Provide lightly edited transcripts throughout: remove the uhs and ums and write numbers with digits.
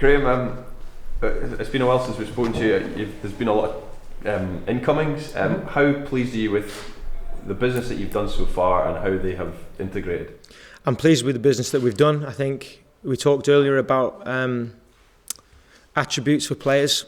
Graeme, it's been a while since we've spoken to you. There's been a lot of incomings. How pleased are you with the business that you've done so far and how they have integrated? I'm pleased with the business that we've done. I think we talked earlier about attributes for players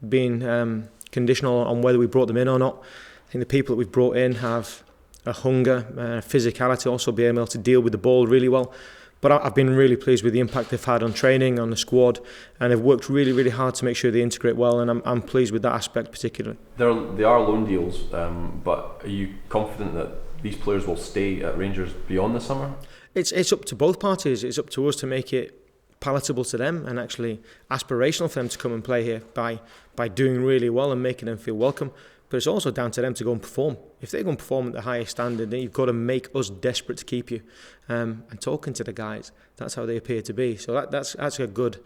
being conditional on whether we brought them in or not. I think the people that we've brought in have a hunger, physicality, also being able to deal with the ball really well. But I've been really pleased with the impact they've had on training, on the squad, and they've worked really, really hard to make sure they integrate well, and I'm pleased with that aspect particularly. They are loan deals, but are you confident that these players will stay at Rangers beyond the summer? It's up to both parties. It's up to us to make it palatable to them and actually aspirational for them to come and play here by doing really well and making them feel welcome. But it's also down to them to go and perform. If they go and perform at the highest standard, then you've got to make us desperate to keep you. And talking to the guys, that's how they appear to be. So that's a good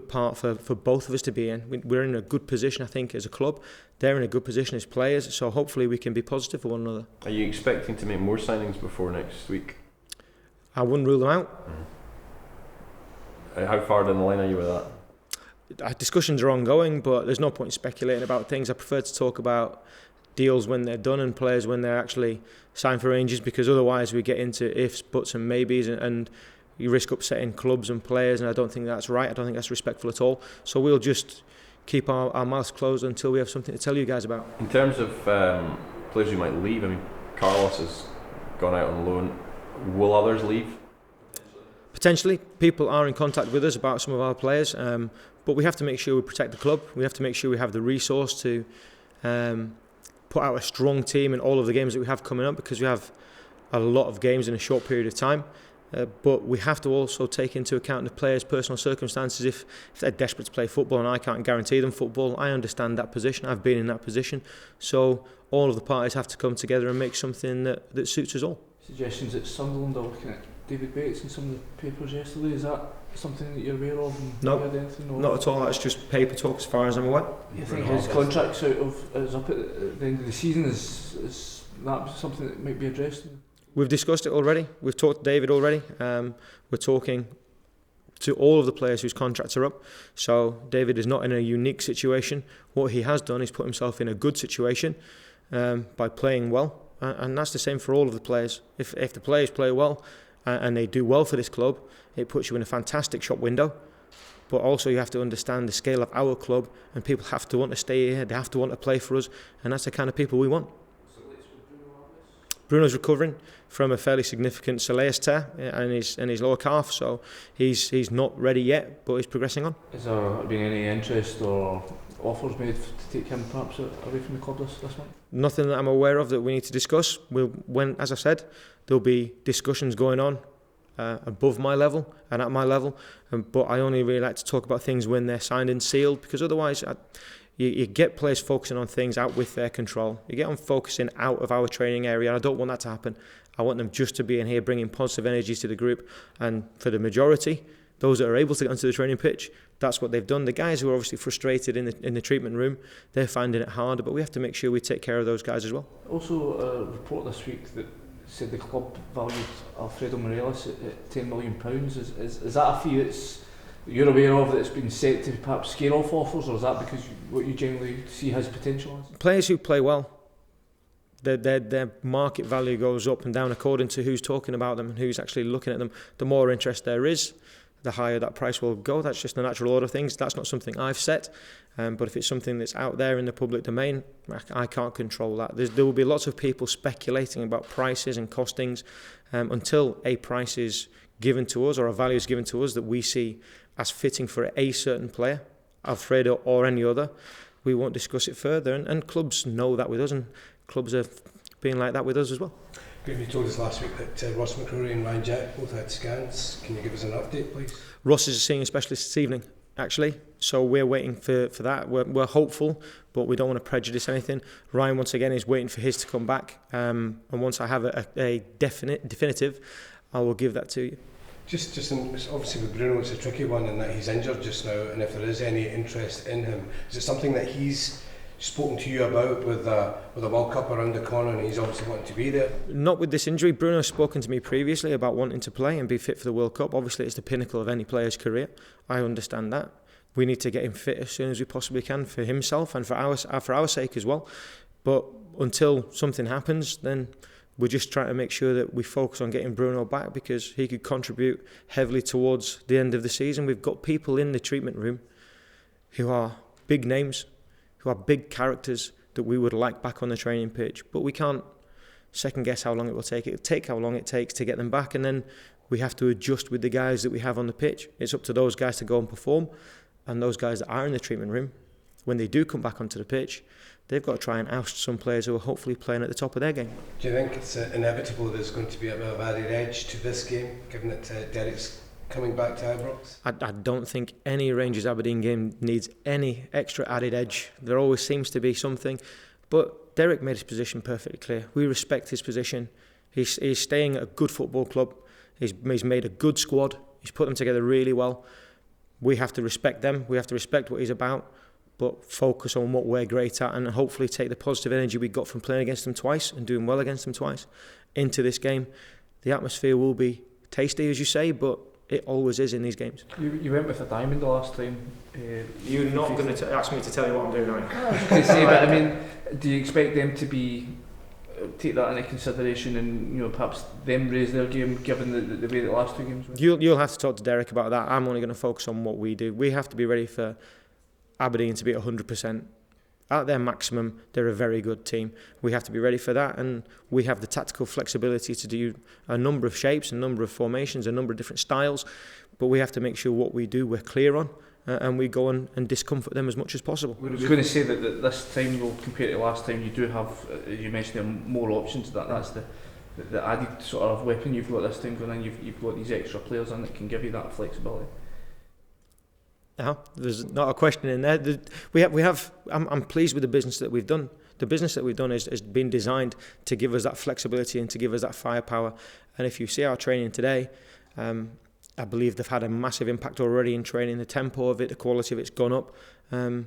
part for both of us to be in. We're in a good position, I think, as a club. They're in a good position as players. So hopefully we can be positive for one another. Are you expecting to make more signings before next week? I wouldn't rule them out. How far down the line are you with that? Discussions are ongoing, but there's no point speculating about things. I prefer to talk about deals when they're done and players when they're actually signed for Rangers, because otherwise we get into ifs, buts and maybes, and you risk upsetting clubs and players, and I don't think that's right. I don't think that's respectful at all. So we'll just keep our mouths closed until we have something to tell you guys about. In terms of players who might leave, I mean, Carlos has gone out on loan. Will others leave? Potentially. People are in contact with us about some of our players, but we have to make sure we protect the club. We have to make sure we have the resource to put out a strong team in all of the games that we have coming up, because we have a lot of games in a short period of time. But we have to also take into account the players' personal circumstances. If they're desperate to play football and I can't guarantee them football, I understand that position. I've been in that position. So all of the parties have to come together and make something that suits us all. Suggestions that Sunderland are looking at David Bates in some of the papers yesterday. Is that something that you're aware of? No, not at all. That's just paper talk as far as I'm aware. You think his contract's is up at the end of the season? Is that something that might be addressed? We've discussed it already. We've talked to David already. We're talking to all of the players whose contracts are up. So David is not in a unique situation. What he has done is put himself in a good situation by playing well. And that's the same for all of the players. If the players play well and they do well for this club, it puts you in a fantastic shop window. But also you have to understand the scale of our club, and people have to want to stay here, they have to want to play for us, and that's the kind of people we want. Bruno's recovering from a fairly significant soleus tear in his lower calf, so he's not ready yet, but he's progressing on. Has there been any interest or offers made to take him perhaps away from the club this month? Nothing that I'm aware of that we need to discuss. As I said, there'll be discussions going on above my level and at my level, but I only really like to talk about things when they're signed and sealed, because otherwise you get players focusing on things out with their control. You get them focusing out of our training area, and I don't want that to happen. I want them just to be in here bringing positive energies to the group, and for the majority, those that are able to get onto the training pitch, that's what they've done. The guys who are obviously frustrated in the treatment room, they're finding it harder, but we have to make sure we take care of those guys as well. Also, a report this week that said the club valued Alfredo Morelos at £10 million. Is that a fee that you're aware of that's been set to perhaps scare off offers, or is that because what you generally see his potential as? Players who play well, their market value goes up and down according to who's talking about them and who's actually looking at them. The more interest there is, the higher that price will go. That's just the natural order of things. That's not something I've set, but if it's something that's out there in the public domain, I can't control that. There will be lots of people speculating about prices and costings until a price is given to us or a value is given to us that we see as fitting for a certain player, Alfredo or any other. We won't discuss it further, and clubs know that with us, and clubs are being like that with us as well. You told us last week that Ross McCrory and Ryan Jack both had scans. Can you give us an update, please? Ross is seeing a specialist this evening, actually, so we're waiting for that. We're hopeful, but we don't want to prejudice anything. Ryan, once again, is waiting for his to come back, and once I have a definitive, I will give that to you. Just obviously with Bruno, it's a tricky one in that he's injured just now, and if there is any interest in him, is it something that he's spoken to you about with a World Cup around the corner, and he's obviously wanting to be there? Not with this injury. Bruno's spoken to me previously about wanting to play and be fit for the World Cup. Obviously, it's the pinnacle of any player's career. I understand that. We need to get him fit as soon as we possibly can for himself and for our sake as well. But until something happens, then we're just trying to make sure that we focus on getting Bruno back, because he could contribute heavily towards the end of the season. We've got people in the treatment room who are big names, who are big characters that we would like back on the training pitch. But we can't second guess how long it will take. It'll take how long it takes to get them back, and then we have to adjust with the guys that we have on the pitch. It's up to those guys to go and perform, and those guys that are in the treatment room, when they do come back onto the pitch, they've got to try and oust some players who are hopefully playing at the top of their game. Do you think it's inevitable there's going to be a bit of added edge to this game, given that Derek's coming back to Ibrox? I don't think any Rangers Aberdeen game needs any extra added edge. There always seems to be something, but Derek made his position perfectly clear. We respect his position. He's staying at a good football club. He's made a good squad. He's put them together really well. We have to respect them. We have to respect what he's about, but focus on what we're great at, and hopefully take the positive energy we got from playing against them twice and doing well against them twice into this game. The atmosphere will be tasty, as you say, but it always is in these games. You went with a diamond the last time. You're not going to ask me to tell you what I'm doing, are you? I was just going to say, but I mean, do you expect them to take that into consideration, and perhaps them raise their game given the way the last two games went? You'll have to talk to Derek about that. I'm only going to focus on what we do. We have to be ready for Aberdeen to be at 100%. At their maximum, they're a very good team. We have to be ready for that, and we have the tactical flexibility to do a number of shapes, a number of formations, a number of different styles, but we have to make sure what we do we're clear on, and we go on and discomfort them as much as possible. I was going to say that this time, though, compared to last time, you do have, as you mentioned, there more options. That's the added sort of weapon you've got this time going in. You've got these extra players in that can give you that flexibility. There's not a question in there. We have. I'm pleased with the business that we've done. The business that we've done has been designed to give us that flexibility and to give us that firepower. And if you see our training today, I believe they've had a massive impact already in training. The tempo of it, the quality of it's gone up, and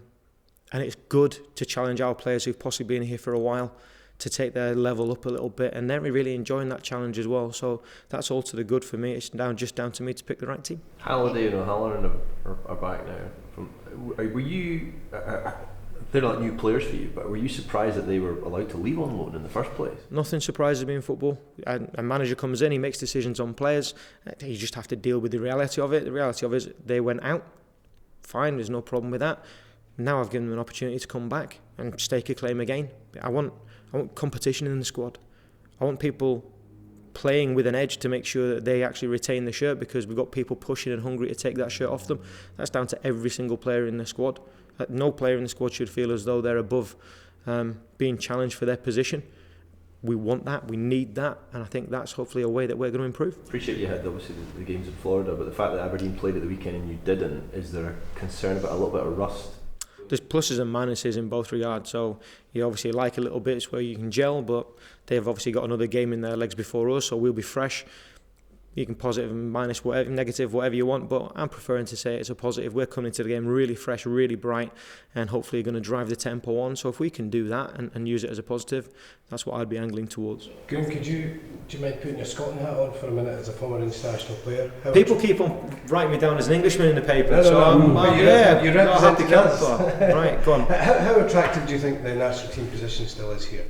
it's good to challenge our players who've possibly been here for a while to take their level up a little bit, and they're really enjoying that challenge as well. So that's all to the good for me. It's just down to me to pick the right team. Halliday and O'Halloran are back now. Were you? They're not new players for you, but were you surprised that they were allowed to leave on loan in the first place? Nothing surprises me in football. A manager comes in, he makes decisions on players. You just have to deal with the reality of it. The reality of it is they went out. Fine, there's no problem with that. Now I've given them an opportunity to come back and stake a claim again. I want competition in the squad. I want people playing with an edge to make sure that they actually retain the shirt, because we've got people pushing and hungry to take that shirt off them. That's down to every single player in the squad. No player in the squad should feel as though they're above being challenged for their position. We want that, we need that, and I think that's hopefully a way that we're going to improve. Appreciate you had obviously the games in Florida, but the fact that Aberdeen played at the weekend and you didn't, is there a concern about a little bit of rust? There's pluses and minuses in both regards. So you obviously like a little bit, it's where you can gel, but they've obviously got another game in their legs before us, so we'll be fresh. You can positive and minus, whatever, negative, whatever you want, but I'm preferring to say it's a positive. We're coming to the game really fresh, really bright, and hopefully going to drive the tempo on. So if we can do that and use it as a positive, that's what I'd be angling towards. Graeme, do you mind putting your Scotland hat on for a minute as a former international player? People keep on writing me down as an Englishman in the paper, you represent the colours. Right, go on. How attractive do you think the national team position still is here?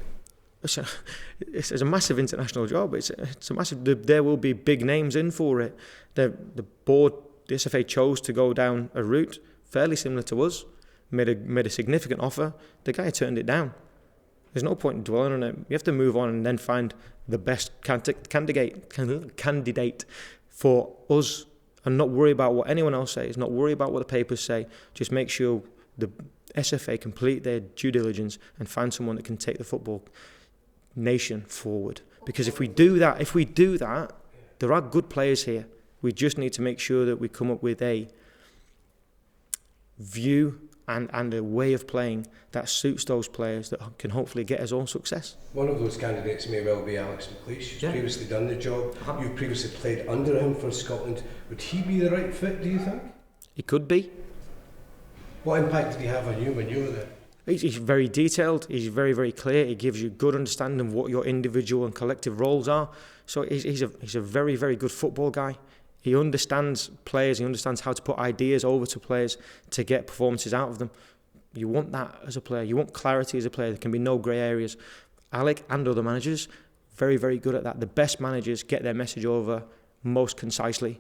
It's a massive international job. It's a massive. There will be big names in for it. The board, the SFA chose to go down a route fairly similar to us. Made a significant offer. The guy turned it down. There's no point in dwelling on it. You have to move on and then find the best candidate for us, and not worry about what anyone else says. Not worry about what the papers say. Just make sure the SFA complete their due diligence and find someone that can take the football nation forward. Because if we do that, there are good players here. We just need to make sure that we come up with a view and a way of playing that suits those players, that can hopefully get us all success. One of those candidates may well be Alex McLeish. He's previously done the job. You've previously played under him for Scotland. Would he be the right fit, do you think? He could be. What impact did he have on you when you were there? He's very detailed, he's very, very clear, he gives you good understanding of what your individual and collective roles are. So he's a very, very good football guy. He understands players, he understands how to put ideas over to players to get performances out of them. You want that as a player, you want clarity as a player, there can be no grey areas. Alec and other managers, very, very good at that. The best managers get their message over most concisely,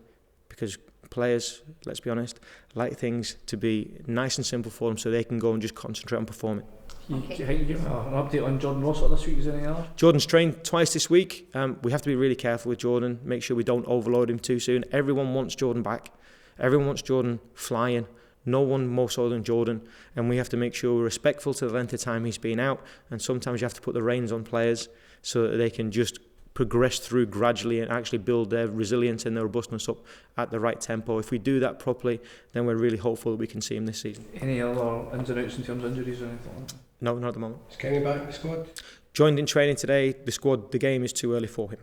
because players, let's be honest, like things to be nice and simple for them so they can go and just concentrate on performing. Do you think you give an update on Jordan Rossiter this week? Is there anything else? Jordan's trained twice this week. We have to be really careful with Jordan, make sure we don't overload him too soon. Everyone wants Jordan back. Everyone wants Jordan flying. No one more so than Jordan. And we have to make sure we're respectful to the length of time he's been out. And sometimes you have to put the reins on players so that they can just progress through gradually and actually build their resilience and their robustness up at the right tempo. If we do that properly, then we're really hopeful that we can see him this season. Any other ins and outs in terms of injuries or anything like that? No, not at the moment. Is Kenny back in the squad? Joined in training today. The game is too early for him.